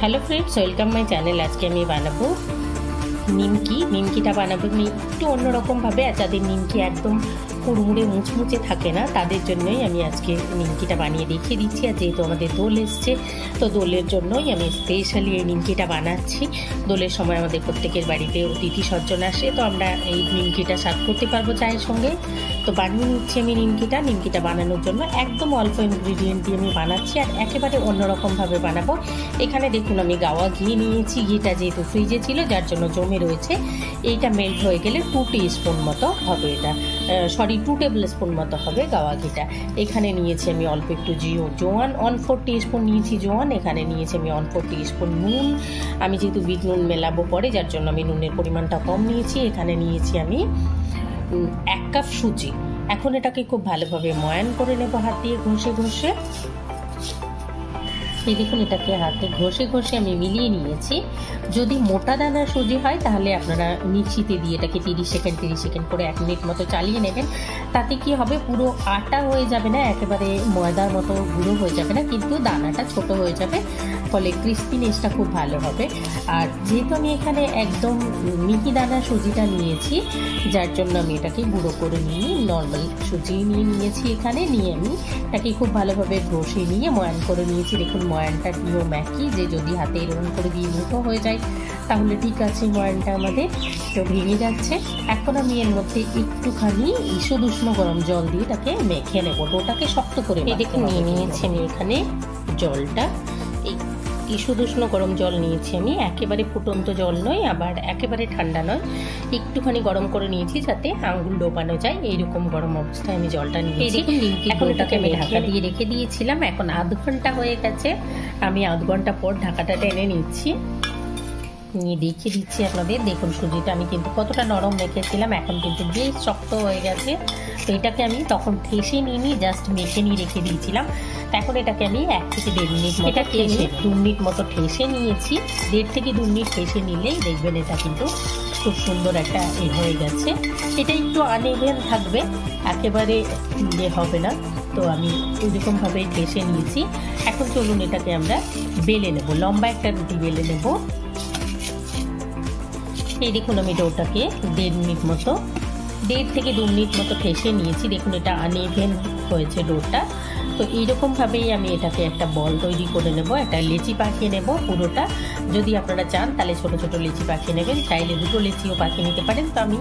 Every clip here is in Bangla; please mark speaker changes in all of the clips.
Speaker 1: Hello friends, welcome my channel. आज के আমি বানাবো নিমকিটা বানাবো আমি একটু অন্যরকমভাবে। যাদের নিমকি একদম কুড়মুড়ে মুচমুচে থাকে না তাদের জন্যই আমি আজকে নিমকিটা বানিয়ে দেখিয়ে দিচ্ছি। আর যেহেতু আমাদের দোল এসছে, তো দোলের জন্যই আমি স্পেশালি এই নিমকিটা বানাচ্ছি। দোলের সময় আমাদের প্রত্যেকের বাড়িতে অতিথি সজ্জন আসে, তো আমরা এই নিমকিটা সার্ভ করতে পারবো চায়ের সঙ্গে। তো বানিয়ে নিচ্ছি আমি নিমকিটা বানানোর জন্য একদম অল্প ইনগ্রিডিয়েন্ট দিয়ে আমি বানাচ্ছি আর একেবারে অন্যরকমভাবে বানাবো। এখানে দেখুন আমি গাওয়া ঘি নিয়েছি। ঘিটা যেহেতু ফ্রিজে ছিল যার জন্য জমে রয়েছে। এইটা মেল্ট হয়ে গেলে 2 টিস্পুন মতো হবে, এটা 2 টেবিল স্পুন মতো হবে গাওয়া ঘিটা। এখানে নিয়েছি আমি অল্প একটু জোয়ান 1/4 টিস্পুন নিয়েছি জোয়ান। এখানে নিয়েছি আমি 1/4 টিস্পুন নুন। আমি যেহেতু বিট নুন মেলাবো পরে, যার জন্য আমি নুনের পরিমাণটা কম নিয়েছি। এখানে নিয়েছি আমি 1 কাপ সুজি। এখন এটাকে খুব ভালোভাবে ময়ান করে নেব হাত দিয়ে ঘষে। এই দেখুন এটাকে হাতে ঘষে আমি মিলিয়ে নিয়েছি। যদি মোটা দানার সুজি হয় তাহলে আপনারা মিক্সিতে দিয়ে এটাকে 30 সেকেন্ড করে 1 মিনিট মতো চালিয়ে নেবেন। তাতে কি হবে, পুরো আটা হয়ে যাবে না, একেবারে ময়দার মতো গুঁড়ো হয়ে যাবে না, কিন্তু দানাটা ছোট হয়ে যাবে, ফলে ক্রিস্পিনেসটা খুব ভালো হবে। আর যেহেতু আমি এখানে একদম মিহি দানার সুজিটা নিয়েছি, যার জন্য আমি এটাকে গুঁড়ো করে নিয়ে নর্মাল সুজি নিয়েছি। এখানে নিয়ে আমি এটাকে খুব ভালোভাবে ঘষে নিয়ে ময়ান করে নিয়েছি। দেখুন ময়ানটা নিয়ম একই, যে যদি হাতে এরকম করে দিয়ে মুঠো হয়ে যায় তাহলে ঠিক আছে, ময়ানটা আমাদের তো ভেঙে যাচ্ছে। এখন আমি এর মধ্যে একটুখানি ঈষদ উষ্ণ গরম জল দিয়ে এটাকে মেখে নেবো, ওটাকে শক্ত করে। এই দেখুন নিয়ে নিয়েছি আমি এখানে জলটা, এই ঈষদ উষ্ণ গরম জল নিয়েছি আমি। একেবারে ফুটন্ত জল নয়, আবার একেবারে ঠান্ডা নয়, একটুখানি গরম করে নিয়েছি যাতে আঙুল ডোবানো যায়। এইরকম গরম অবস্থায় আমি জলটা নিয়েছি। এখন এটাকে আমি ঢাকা দিয়ে রেখে দিয়েছিলাম। এখন আধ ঘন্টা হয়ে গেছে। আমি আধ ঘন্টা পর ঢাকাটা টেনে নিচ্ছি, নিয়ে দেখিয়ে দিচ্ছি আপনাদের। দেখুন সুজিটা আমি কিন্তু কতটা নরম রেখেছিলাম, এখন কিন্তু বেশ শক্ত হয়ে গেছে। তো এটাকে আমি তখন ঠেসে নিইনি, জাস্ট মেখে নিয়ে রেখে দিয়েছিলাম। এখন এটাকে আমি 1 থেকে 1.5 মিনিট মতো ঠেসে 2 মিনিট মতো ঠেসে নিয়েছি। 1.5 থেকে 2 মিনিট ঠেসে নিলেই দেখবেন এটা কিন্তু খুব সুন্দর একটা হয়ে গেছে। এটা একটু আনইভেন থাকবে, একেবারে হবে না। তো আমি ওইরকমভাবে ঠেসে নিয়েছি। এখন চলুন এটাকে আমরা বেলে নেব, লম্বা একটা রুটি বেলে নেব। এই দেখুন আমি ডোটাকে 1.5 মিনিট মতো 1.5 থেকে 2 মিনিট মতো ঠেসে নিয়েছি। দেখুন এটা আনইভেন হয়েছে ডোটা। তো এইরকমভাবেই আমি এটাকে একটা বল তৈরি করে নেব, একটা লেচি পাকিয়ে নেব পুরোটা। যদি আপনারা চান তাহলে ছোট ছোট লেচি পাকিয়ে নেবেন, চাইলে 2টো লেচিও পাকিয়ে নিতে পারেন। তো আমি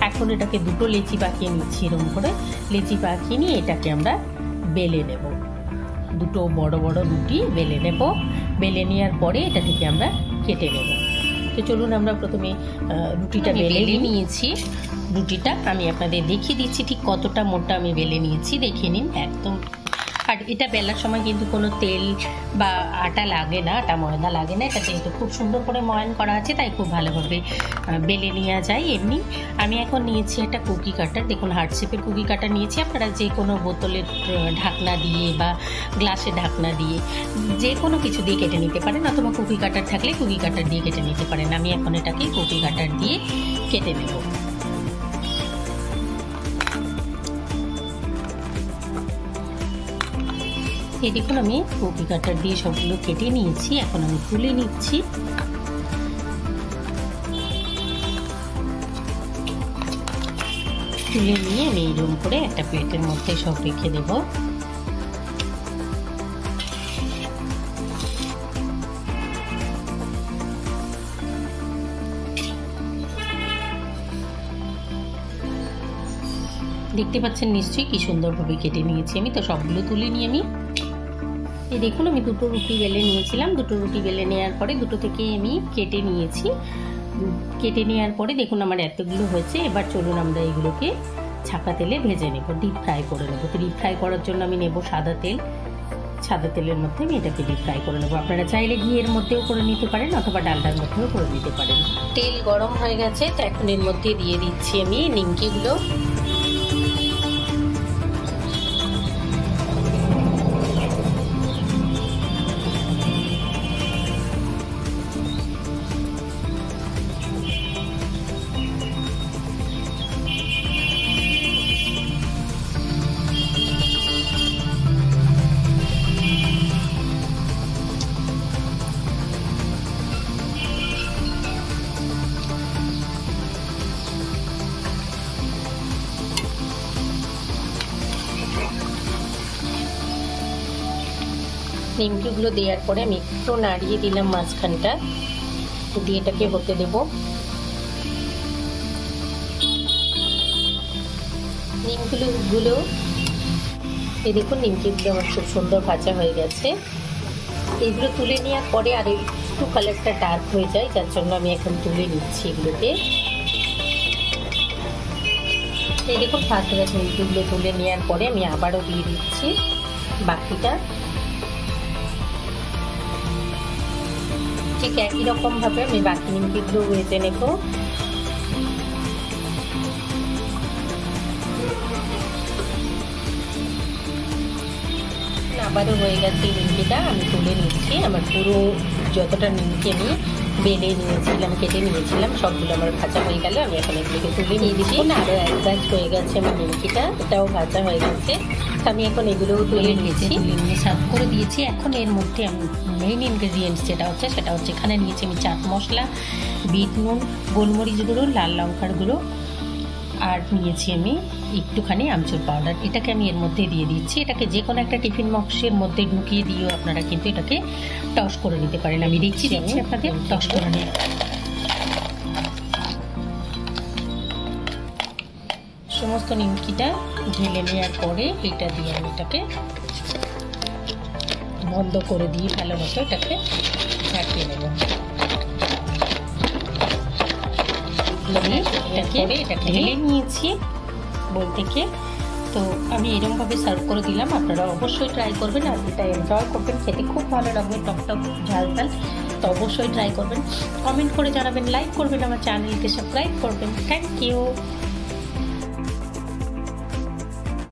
Speaker 1: এখন এটাকে 2টো লেচি পাকিয়ে নিচ্ছি। এরকম করে লেচি পাকিয়ে নিয়ে এটাকে আমরা বেলে নেব। 2টো বড় বড় রুটি বেলে নেব। বেলে নেওয়ার পরে এটা থেকে আমরা কেটে নেব। তো চলুন আমরা প্রথমে রুটিটা বেলে নিয়েছি। রুটিটা আমি আপনাদের দেখিয়ে দিচ্ছি ঠিক কতটা মোটা আমি বেলে নিয়েছি, দেখে নিন একদম। আর এটা বেলার সময় কিন্তু কোনো তেল বা আটা লাগে না, আটা ময়দা লাগে না। এটা যেহেতু খুব সুন্দর করে ময়ান করা আছে তাই খুব ভালোভাবে বেলে নেওয়া যায়। এমনি আমি এখন নিয়েছি একটা কুকি কাটার। দেখুন হার্ট শেপের কুকি কাটার নিয়েছি। আপনারা যে কোনো বোতলের ঢাকনা দিয়ে বা গ্লাসের ঢাকনা দিয়ে যে কোনো কিছু দিয়ে কেটে নিতে পারেন, অথবা কুকি কাটার থাকলে কুকি কাটার দিয়ে কেটে নিতে পারেন। আমি এখন এটাকে কুকি কাটার দিয়ে কেটে নেব। এই দেখুন আমি কুকি কাটার দিয়ে সবগুলো কেটে নিয়েছি। এখন আমি তুলে নিচ্ছি। তুলে নিয়ে আমি এইরকম করে একটা প্লেটের মধ্যে সব রেখে দেব। দেখতে পাচ্ছেন নিশ্চয়ই কি সুন্দরভাবে কেটে নিয়েছি আমি। তো সবগুলো তুলে নিয়ে আমি এই দেখুন আমি 2টো রুটি বেলে নিয়েছিলাম। 2টো রুটি বেলে নেওয়ার পরে 2টো থেকে আমি কেটে নিয়েছি। কেটে নেওয়ার পরে দেখুন আমার এতগুলো হয়েছে। এবার চলুন আমরা এগুলোকে ছাঁকা তেলে ভেজে নেব, ডিপ ফ্রাই করে নেব। তো ডিপ ফ্রাই করার জন্য আমি নেব সাদা তেল। সাদা তেলের মধ্যে আমি এটাকে ডিপ ফ্রাই করে নেব। আপনারা চাইলে ঘিয়ের মধ্যেও করে নিতে পারেন, অথবা ডালডার মধ্যেও করে নিতে পারেন। তেল গরম হয়ে গেছে, তো এখন এর মধ্যে দিয়ে দিচ্ছি আমি নিমকিগুলো। নিমকিগুলো দেওয়ার পরে আমি একটু নাড়িয়ে দিলাম মাঝখানটা, দিয়ে এটাকে হতে দেব। নিমকিগুলো এই দেখুন, নিমকিগুলো আমার খুব সুন্দর ভাজা হয়ে গেছে। এগুলো তুলে নেওয়ার পরে আর একটু কালারটা ডার্ক হয়ে যায়, যার জন্য আমি এখন তুলে নিচ্ছি এগুলোকে। এই দেখুন ফার্স্ট ব্যাচ নিমকিগুলো তুলে নেওয়ার পরে আমি আবারও দিয়ে দিচ্ছি বাকিটা। ঠিক একই রকম ভাবে আমি বাকি নিমকিগুলো ভেজে নেব। আবারও হয়ে গেছে নিমকিটা, আমি তুলে নিচ্ছি। আমার পুরো যতটা নিমকি আমি বেলে নিয়েছিলাম, কেটে নিয়েছিলাম, সবগুলো আমার ভাজা হয়ে গেল। আমি এখন এগুলোকে তুলে নিয়ে দিচ্ছি। আরও এক ব্যাচ হয়ে গেছে আমার নিমকিটা, এটাও ভাজা হয়ে গেছে। আমি এখন এগুলোও তুলে নিয়েছি, তুলে নিয়ে সার্ভ করে দিয়েছি। এখন এর মধ্যে আমি মেইন ইনগ্রেডিয়েন্টস যেটা হচ্ছে সেটা হচ্ছে এখানে নিয়েছি আমি চাট মশলা, বিট নুন, গোলমরিচ গুঁড়ো, লাল লঙ্কার গুঁড়ো, আর নিয়েছি আমি একটুখানি আমচুর পাউডার। এটাকে আমি এর মধ্যে দিয়ে দিচ্ছি। এটাকে যে কোনো একটা টিফিন বক্সের মধ্যে ঢুকিয়ে দিয়েও আপনারা কিন্তু এটাকে টস করে নিতে পারেন। আমি দিচ্ছি আপনাদের টস করে নিয়ে। সমস্ত নিমকিটা ঢেলে নেওয়ার পরে এটা দিয়ে আমি এটাকে বন্ধ করে দিয়ে ভালো মতো এটাকে ঢাকিয়ে নেব। এটাকে ঢেলে নিয়েছি বোল থেকে। তো আমি এরকমভাবে সার্ভ করে দিলাম। আপনারা অবশ্যই ট্রাই করবেন আর এটা এনজয় করবেন, খেতে খুব ভালো লাগবে, টক টক ঝাল ঝাল। তো অবশ্যই ট্রাই করবেন, কমেন্ট করে জানাবেন, লাইক করবেন, আমার চ্যানেলকে সাবস্ক্রাইব করবেন। Thank you.